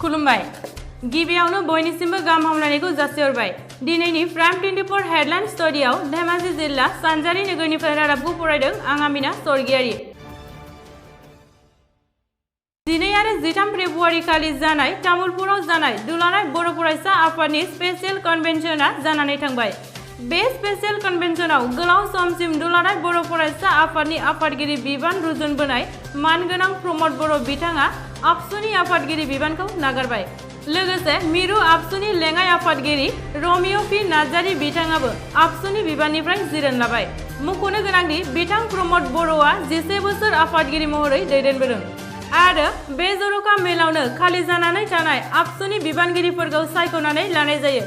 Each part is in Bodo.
खुलुमबाय गिबियावनो बयनिसिमबो गाहाम हामलायनायखौ जासिहरबाय दिनैनि प्राइम 24 हेडलाइन स्टुडियाव धेमाजि जिल्ला सानजारि नोगोरनिफ्राय रादाबखौ फरायदों आं आमिना सरगियारि दिनै आरो 13 फेब्रुवारि खालि जानाय तामुलपुराव जानाय दुलाराय बर' फरायसा आफादनि स्पेशल कन्वेन्शना जानानै थांबाय बे स्पेशल कन्वेन्शनाव गोलाव समसिम दुलाराय बर' फरायसा आफादनि आफादगिरि बिबान रुजुनबोनाय मानगोनां प्रमद बर' बिथाङा आबसुनि आफादगिरि बिबानखौ नागारबाय लोगोसे मिरु आबसुनि लेङाइ आफादगिरि रमिय' पि नार्जारि बिथाङाबो आबसुनि बिबाननिफ्राय जिरान लाबाय मख'नो गोनांदि बिथां प्रमद बर'आ 11 बोसोर आफादगिरि महरै दैदेनबोदों आरो बे जर'खा मेलावनो खालि जानानै थानाय आबसुनि बिबानगिरिफोरखौ सायख'नानै लानाय जायो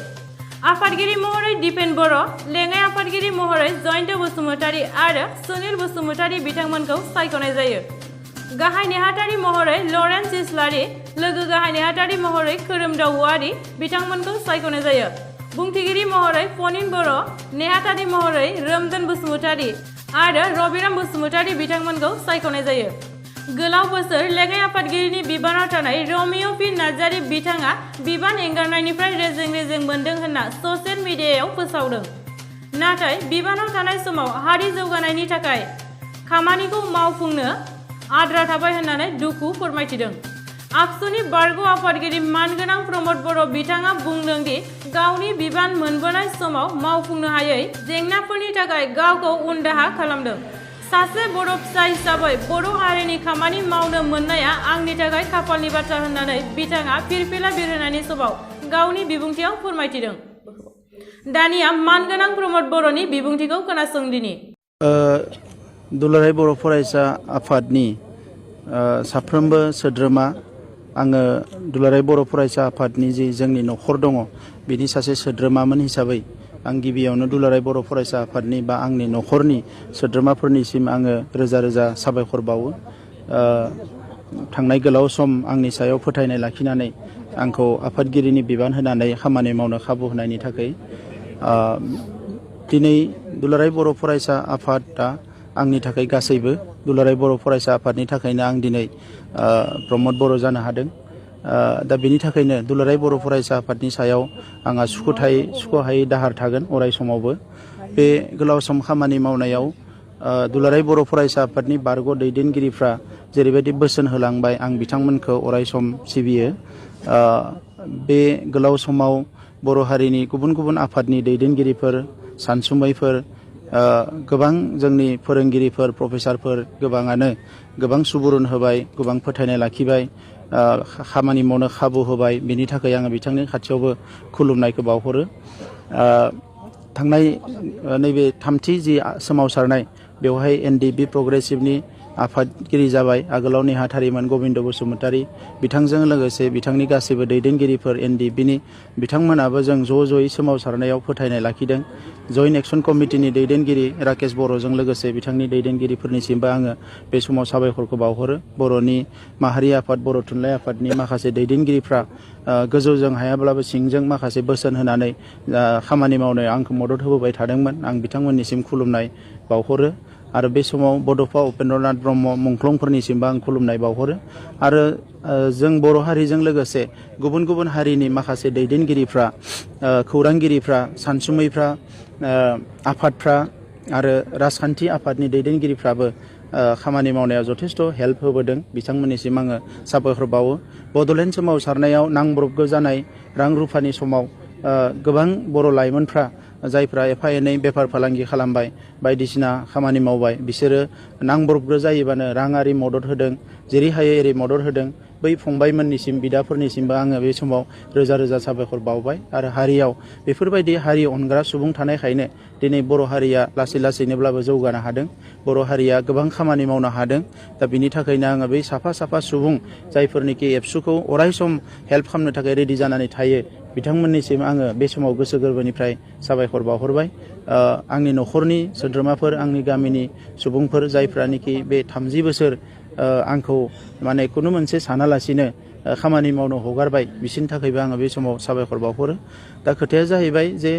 आफादगिरि महरै दिपेन बर' लेङाइ आफादगिरि महरै जयन्त बसुमतारी आरो सुनिल बसुमतारी बिथांमोनखौ सायख'नाय जायो गाहाय नेहाथारि महरै लरेन्स इस्लारि लोगो गाहाय नेहाथारि महरै खोरोमदाव औवारि बिथांमोनखौ सायख'नाय जायो बुंथिगिरि महरै फनिन बर' नेहाथारि महरै रोमदोन बसुमतारी आरो रबिराम बसुमतारी बिथांमोनखौ सायख'नाय जायो गोलाव बोसोर लेङाइ आफादगिरिनि बिबानाव थानाय रमिय' पि नार्जारि बिथाङा बिबान एंगारनायनिफ्राय रेजें रेजें मोनदों होनना ससियेल मिडियायाव फोसावदों नाथाय बिबानाव थानाय समाव हारि जौगानायनि थाखाय खामानिखौ मावफुंनो आद्रा थाबाय होननानै दुखु फोरमायथिदों आबसुनि बारग' आफादगिरि मानगोनां प्रमद बर' बिथाङा बुंदों दि गावनि बिबान मोनबोनाय समाव मावफुंनो हायै जेंनाफोरनि थाखाय गावखौ उनदाहा खालामदों सासे बर' फिसा हिसाबै बर' हारिनि खामानि मावनो मोननाया आंनि थाखाय खाफालनि बाथ्रा होननानै बिथाङा फिरफिला बिरहोनायनि समाव गावनि बिबुंथियाव फोरमायथिदों दानिया मानगोनां प्रमद बर'नि बिबुंथिखौ खोनासंदिनि दुलाराय बर' फरायसा आफादनि साफ्रोमबो सोद्रोमा आङो दुलाराय बर' फरायसा आफादनि जि जोंनि न'खर दङ बिनि सासे सोद्रोमामोन हिसाबै आं गिबियावनो दुलाराय बर' फरायसा आफादनि बा आंनि न'खरनि सोद्रोमाफोरनिसिम आङो रोजा रोजा साबायखर बावो थांनाय गोलाव सम आंनि सायाव फोथायनाय लाखिनानै आंखौ आफादगिरिनि बिबान होनानै खामानि मावनो खाबु होनायनि थाखाय दिनै दुलाराय बर' फरायसा आफादा आंनि थाखाय गासैबो दुलाराय बर' फरायसा आफादनि थाखायनो आं दिनै प्रमद बर' जानो हादों दा बेनि थाखायनो दुलाराय बर' फरायसा आफादनि सायाव आंहा सुख'हायै दाहार थागोन अराय समावबो बे गोलाव सम खामानि मावनायाव दुलाराय बर' फरायसा आफादनि बारग' दैदेनगिरिफ्रा जेरैबायदि बोसोन होलांबाय आं बिथांमोनखौ अराय सम सिबियो बे गोलाव समाव बर' हारिनि गुबुन गुबुन आफादनि दैदेनगिरिफोर सानसुमैफोर गोबां जोंनि फोरोंगिरिफोर प्रफेसारफोर गोबाङानो गोबां सुबुरुन होबाय गोबां फोथायनाय लाखिबाय खामानि मावनो खाबु होबाय बेनि थाखाय आङो बिथांनि खाथियावबो खुलुमनायखौ बावहरो थांनाय नैबे थामथि जि सोमावसारनाय बेवहाय एनडिपि प्रग्रेसिभनि आफादगिरि जाबाय आगोलाव नेहाथारिमोन गबिन्द बसुमतारी बिथांजों लोगोसे बिथांनि गासैबो दैदेनगिरिफोर एनडिपिनि बिथांमोनाबो जों ज' ज'यै सोमावसारनायाव फोथायनाय लाखिदों जयेन्ट एक्सन कमिटिनि दैदेनगिरि राकेश बर'जों लोगोसे बिथांनि दैदेनगिरिफोरनिसिमबो आङो बे समाव साबायखरखौ बावहरो बर'नि माहारि आफाद बर' थुनलाइ आफादनि माखासे दैदेनगिरिफ्रा गोजौजों हायाब्लाबो सिंजों माखासे बोसोन होनानै खामानि मावनायाव आंखौ मदद होबोबाय थादोंमोन आं बिथांमोननिसिम खुलुमनाय बावहरो आरो बे समाव बड'फा उपेन्द्रनाथ ब्रह्म मुंख्लंफोरनिसिमबो आं खुलुमनाय बावहरो आरो जों बर' हारिजों लोगोसे गुबुन गुबुन हारिनि माखासे दैदेनगिरिफ्रा खौरांगिरिफ्रा सानसुमैफ्रा आफादफ्रा आरो राजखान्थि आफादनि दैदेनगिरिफ्राबो खामानि मावनायाव जथेस्थ' हेल्प होबोदों बिथांमोननिसिम आङो साबायखर बावो बड'लेण्ड सोमावसारनायाव नांब्रबगौ जानाय रां रुफानि समाव गोबां बर' लाइमोनफ्रा जायफ्रा एफा एनै बेफार फालांगि खालामबाय बायदिसिना खामानि मावबाय बिसोरो नांब्रबगौ जायोबानो राङारि मदद होदों जेरै हायो एरै मदद होदों बै फंबायमोननिसिम बिदाफोरनिसिमबो आङो बे समाव रोजा रोजा साबायखर बावबाय आरो हारियाव बेफोरबायदि हारि अनग्रा सुबुं थानायखायनो दिनै बर' हारिया लासै लासैनोब्लाबो जौगानो हादों बर' हारिया गोबां खामानि मावनो हादों दा बिनि थाखायनो आङो बै साफा साफा सुबुं जायफोरनिखि एबसुखौ अराय सम हेल्प खालामनो थाखाय रेडि जानानै थायो बिथांमोननिसिम आङो बे समाव गोसो गोरबोनिफ्राय साबायखर बावहरबाय आंनि न'खरनि सोद्रोमाफोर आंनि गामिनि सुबुंफोर जायफ्रानोखि बे 30 बोसोर आंखौ माने खुनु मोनसे सानालासिनो खामानि मावनो हगारबाय बिसोरनि थाखायबो आङो बे समाव साबायखर बावहरो दा खोथाया जाहैबाय जे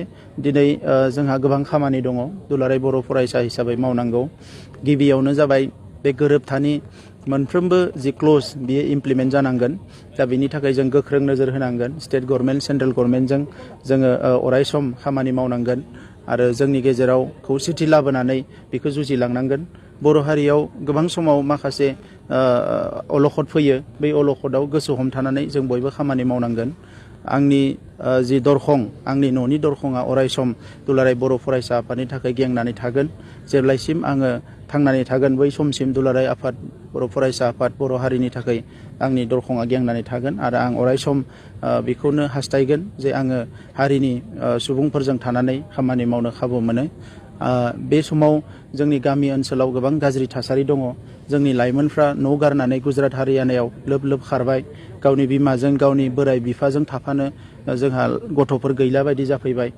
दिनै जोंहा गोबां खामानि दङ दुलाराय बर' फरायसा हिसाबै मावनांगौ गिबियावनो जाबाय बे गोरोबथानि मोनफ्रोमबो जि क्ल'ज बियो इमप्लिमेन्ट जानांगोन। दा बिनि थाखाय जों गोख्रों नोजोर होनांगोन। स्टेट गभर्नमेन्ट सेन्ट्रेल गभर्नमेन्टजों जोङो अराय सम खामानि मावनांगोन आरो जोंनि गेजेराव खौसेथि लाबोनानै बेखौ जुजिलांनांगोन। बर' हारियाव गोबां समाव माखासे अलखद फैयो, बै अलखदाव गोसो हमथानानै जों बयबो खामानि मावनांगोन। आंनि जि दरखं, आंनि न'नि दरखंआ अराय सम दुलाराय बर' फरायसा आफादनि थाखाय गेंनानै थागोन। जेब्लायसिम आङो थांनानै थागोन बै समसिम दुलाराय आफाद, बर' फरायसा आफाद, बर' हारिनि थाखाय आंनि दरखंआ गेंनानै थागोन आरो आं अराय सम बेखौनो हास्थायगोन जे आङो हारिनि सुबुंफोरजों थानानै खामानि मावनो खाबु मोनो। बे समाव जोंनि गामि ओनसोलाव गोबां गाज्रि थासारि दङ। जोंनि लाइमोनफ्रा न' गारनानै गुजरात हारियानायाव लोब लोब खारबाय। गावनि बिमाजों, गावनि बोराय बिफाजों थाफानो जोंहा गथ'फोर गैला बायदि जाफैबाय।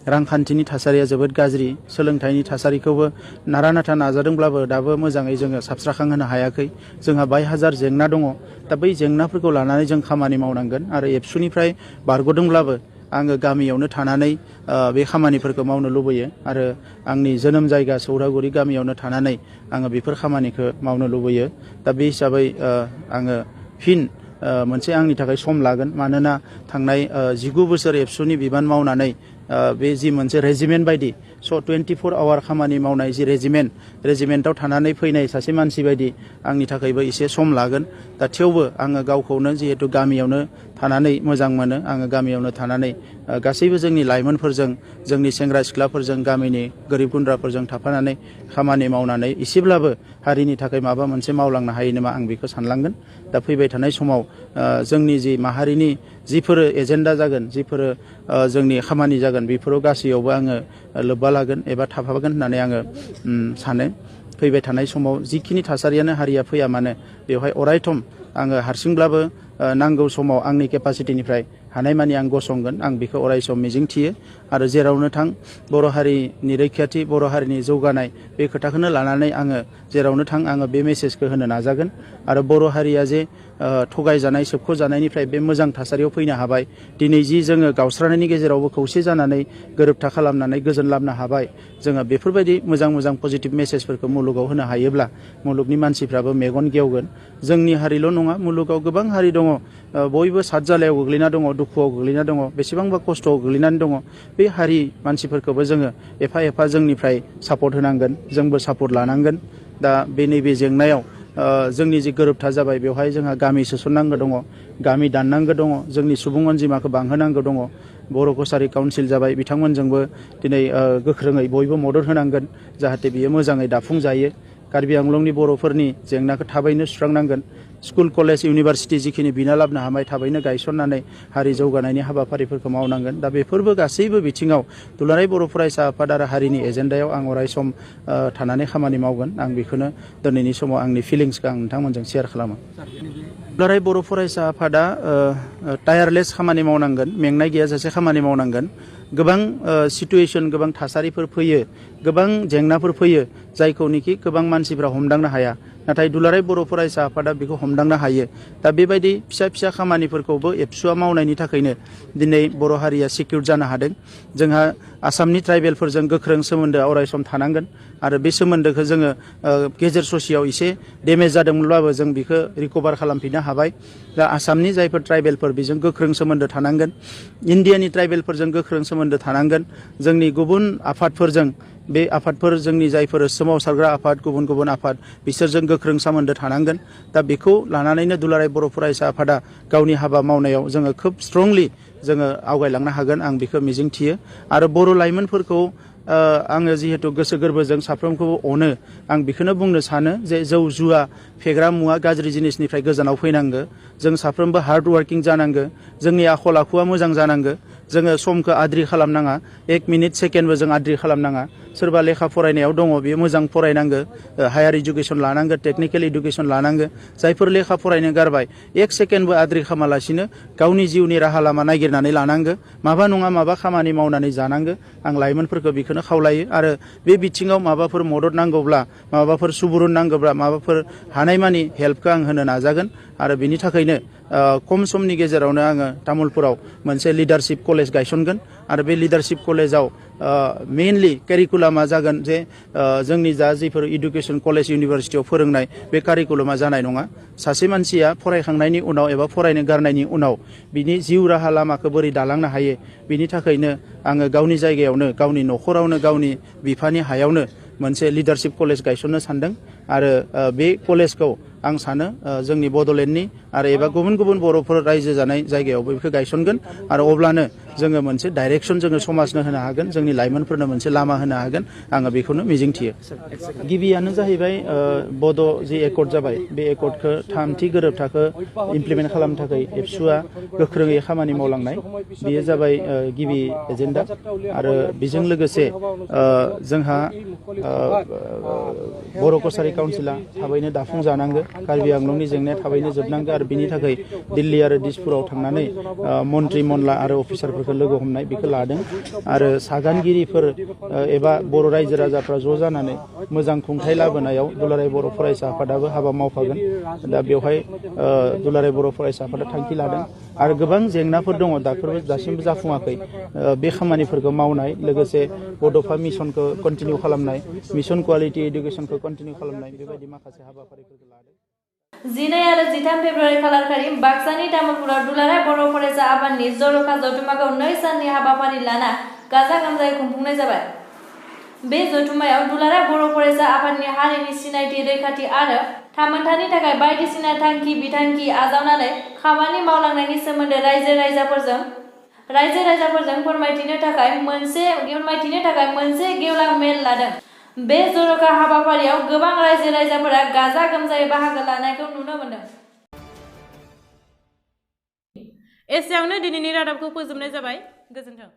रांखान्थिनि थासारिया जोबोद गाज्रि। सोलोंथाइनि थासारिखौबो नारा नाथा नाजादोंब्लाबो दाबो मोजाङै जोङो साबस्राखांहोनो हायाखै। जोंहा बाय हाजार जेंना दङ। दा बै जेंनाफोरखौ लानानै जों खामानि मावनांगोन आरो एबसुनिफ्राय बारग'दोंब्लाबो आङो गामियावनो थानानै बे खामानिफोरखौ मावनो लुबैयो आरो आंनि जोनोम जायगा सौरागुरि गामियावनो थानानै आङो बेफोर खामानिखौ मावनो लुबैयो। दा बे हिसाबै आङो फिन मोनसे आंनि थाखाय सम लागोन। मानोना थांनाय 19 बोसोर एबसुनि बिबान मावनानै बे जि मोनसे रेजिमेन्ट बायदि 24 आवार खामानि मावनाय जि रेजिमेन्टआव थानानै फैनाय सासे मानसि बायदि आंनि थाखायबो एसे सम लागोन। दा थेवबो आङो गावखौनो जिहेतु गामियावनो थानानै मोजां मोनो, आङो गामियावनो थानानै गासैबो जोंनि लाइमोनफोरजों, जोंनि सेंग्रा सिख्लाफोरजों, गामिनि गोरिब गुन्द्राफोरजों थाफानानै खामानि मावनानै एसेब्लाबो हारिनि थाखाय माबा मोनसे मावलांनो हायो नामा आं बेखौ सानलांगोन। दा फैबाय थानाय समाव जोंनि जि माहारिनि जिफोर एजेन्डा जागोन, जिफोर जोंनि खामानि जागोन, बेफोराव गासैयावबो आङो लोब्बा लागोन एबा थाफागोन होननानै आङो सानो। फैबाय थानाय समाव जिखिनि थासारियानो हारिया फैया मानो बेवहाय अरायथम आङो हारसिंब्लाबो नांगौ समाव आंनि केपासिटिनिफ्राय हानायमानि आं गसंगोन। आं बेखौ अराय सम मिजिंथियो आरो जेरावनो थां बर' हारिनि रैखाथि, बर' हारिनि जौगानाय बे खोथाखौनो लानानै आङो जेरावनो थां आङो बे मेसेजखौ होनो नाजागोन। आरो बर' हारिया जे थगायजानाय, सोबख'जानायनिफ्राय बे मोजां थासारियाव फैनो हाबाय, दिनै जि जोङो गावस्रानायनि गेजेरावबो खौसे जानानै गोरोबथा खालामनानै गोजोन लाबोनो हाबाय, जोङो बेफोरबायदि मोजां मोजां पजिटिभ मेसेजफोरखौ मुलुगाव होनो हायोब्ला मुलुगनि मानसिफ्राबो मेगन गेवगोन। जोंनि हारिल' नङा, मुलुगाव गोबां हारि दङ, बयबो सातजालायाव गोग्लैना दङ, दुखुआव गोग्लैना दङ, बेसेबांबा खस्थ'आव गोग्लैनानै दङ। बे हारि मानसिफोरखौबो जोङो एफा एफा जोंनिफ्राय सापर्ट होनांगोन, जोंबो सापर्ट लानांगोन। दा बे नैबे जेंनायाव जोंनि जि गोरोबथा जाबाय बेवहाय जोंहा गामि सोसननांगौ दङ, गामि दाननांगौ दङ, जोंनि सुबुं अनजिमाखौ बांहोनांगौ दङ। बर' कसारि काउन्सिल जाबाय, बिथांमोनजोंबो दिनै गोख्रोङै बयबो मदद होनांगोन जाहाथे बियो मोजाङै दाफुंजायो। कार्बि आंलंनि बर'फोरनि जेंनाखौ थाबैनो सुस्रांनांगोन। स्कुल, कलेज, इउनिभारसिटि जिखिनि बिना लाबोनो हाबाय थाबैनो गायसननानै हारि जौगानायनि हाबाफारिफोरखौ मावनांगोन। दा बेफोरबो गासैबो बिथिङाव दुलाराय बर' फरायसा आफाद आरो हारिनि एजेन्डायाव आं अराय सम थानानै खामानि मावगोन। आं बेखौनो दिनैनि समाव आंनि फिलिंसखौ आं नोंथांमोनजों शेयार खालामो। दुलाराय बर' फरायसा आफादा टायारलेस खामानि मावनांगोन, मेंनाय गैयाजासे खामानि मावनांगोन। गोबां सिटुवेसन, गोबां थासारिफोर फैयो, गोबां जेंनाफोर फैयो जायखौनोखि गोबां मानसिफ्रा हमदांनो हाया, नाथाय दुलाराय बर' फरायसा आफादा बेखौ हमदांनो हायो। दा बेबायदि फिसा फिसा खामानिफोरखौबो एबसुआ मावनायनि थाखायनो दिनै बर' हारिया सिकिउर जानो हादों। जोंहा आसामनि ट्राइबेलफोरजों गोख्रों सोमोन्दोआ अराय सम थानांगोन आरो बे सोमोन्दोखौ जोङो गेजेर ससेयाव एसे डेमेज जादोंमोनब्लाबो जों बेखौ रिकभार खालामफिननो हाबाय। दा आसामनि जायफोर ट्राइबेलफोर बेजों गोख्रों सोमोन्दो थानांगोन, इन्डियानि ट्राइबेलफोरजों गोख्रों सोमोन्दो थानांगोन, जोंनि गुबुन आफादफोरजों, बे आफादफोर जोंनि जायफोर सोमावसारग्रा आफाद, गुबुन गुबुन आफाद, बिसोरजों गोख्रों सोमोन्दो थानांगोन। दा बेखौ लानानैनो दुलाराय बर' फरायसा आफादा गावनि हाबा मावनायाव जोङो खोब स्ट्रंलि जोङो आवगायलांनो हागोन, आं बेखौ मिजिंथियो। आरो बर' लाइमोनफोरखौ आङो जिहेतु गोसो गोरबोजों साफ्रोमखौबो अनो, आं बेखौनो बुंनो सानो जे जौ जुवा, फेग्रा मुवा, गाज्रि जिनिसनिफ्राय गोजानाव फैनांगौ। जों साफ्रोमबो हार्ड वार्किं जानांगो, जोंनि आखल आखुआ मोजां जानांगो, जोङो समखौ आद्रि खालामनाङा, 1 मिनिट सेकेन्डबो जों आद्रि खालामनाङा। सोरबा लेखा फरायनायाव दङ बेयो मोजां फरायनांगो, हायार इडुकेसन लानांगो, टेक्निकेल इडुकेसन लानांगो। जायफोर लेखा फरायनो गारबाय 1 सेकेन्डबो आद्रि खालामालासिनो गावनि जिउनि राहा लामा नागिरनानै लानांगो, माबा नङा माबा खामानि मावनानै जानांगो। आं लाइमोनफोरखौ बेखौनो खावलायो आरो बे बिथिङाव माबाफोर मदद नांगौब्ला, माबाफोर सुबुरुन नांगौब्ला, माबाफोर हानायमानि हेल्पखौ आं होनो नाजागोन। आरो बिनि थाखायनो खम समनि गेजेरावनो आङो तामुलपुराव मोनसे लिडारशिप कलेज गायसनगोन आरो बे लिडारशिप कलेजाव मेइनलि कारिकुलामा जागोन जे जोंनि जा जिफोर इडुकेसन कलेज इउनिभारसिटियाव फोरोंनाय बे कारिकुलामा जानाय नङा सासे मानसिया फरायखांनायनि उनाव एबा फरायनो गारनायनि उनाव बिनि जिउ राहा लामाखौ बोरै दालांनो हायो बिनि थाखायनो आङो गावनि जायगायावनो गावनि न'खरावनो गावनि बिफानि हायावनो मोनसे लिडारशिप कलेज गायसननो सानदों आरो बे कलेजखौ आं सानो जोंनि बड'लेण्डनि आरो एबा गुबुन गुबुन बर'फोर रायजो जानाय जायगायावबो बेखौ गायसनगोन आरो अब्लानो जोङो मोनसे डाइरेक्सन जोङो समाजनो होनो हागोन जोंनि लाइमोनफोरनो मोनसे लामा होनो हागोन आङो बेखौनो मिजिंथियो गिबियानो जाहैबाय बड' जि एकर्ड जाबाय बे एकर्डखौ थामथि गोरोबथाखौ इमप्लिमेन्ट खालामनो थाखाय एबसुआ गोख्रोङै खामानि मावलांनाय बेयो जाबाय गिबि एजेन्डा आरो बेजों लोगोसे जोंहा बर' कसारि काउन्सिला थाबैनो दाफुंजानांगौ कार्बि आंलंनि जेंनाया थाबैनो जोबनांगौ आरो बिनि थाखाय दिल्ली आरो दिसपुराव थांनानै मन्त्रि मनला आरो अफिसारफोरखौ लोगो हमनाय बेखौ लादों आरो सागानगिरिफोर एबा बर' रायजो राजाफ्रा ज' जानानै मोजां खुंथाय लाबोनायाव दुलाराय बर' फरायसा आफादाबो हाबा मावफागोन दा बेवहाय दुलाराय बर' फरायसा आफादा थांखि लादों आरो गोबां जेंनाफोर दङ दासिमबो जाफुङाखै बे खामानिफोरखौ मावनाय लोगोसे बड'फा मिसनखौ कन्टिनिउ खालामनाय मिसन कुवालिटि इडुकेसनखौ कन्टिनिउ खालामनाय बेबायदि माखासे हाबाफारिफोरखौ लादों 12 आरो 13 फेब्रुवारि खालारखालि बाक्सानि तामुलपुराव दुलाराय बर' फरायसा आफादनि जर'खा जथुम्माखौ 2 साननि हाबाफारि लाना गाजा गोमजायै खुंफुंनाय जाबाय। बे जथुम्मायाव दुलाराय बर' फरायसा आफादनि हारिनि सिनायथि रैखाथि आरो थामोनथानि थाखाय बायदिसिना थांखि बिथांखि आजावनानै खामानि मावलांनायनि सोमोन्दै रायजो राजाफोरजों फोरमायथिनो थाखाय मोनसे गेवलां मेल लादों। बे जर'खा हाबाफारियाव गोबां रायजो राजाफोरा गाजा गोमजायै बाहागो लानायखौ नुनो मोनदों। एसेयावनो दिनैनि रादाबखौ फोजोबनाय जाबाय। गोजोन्थों।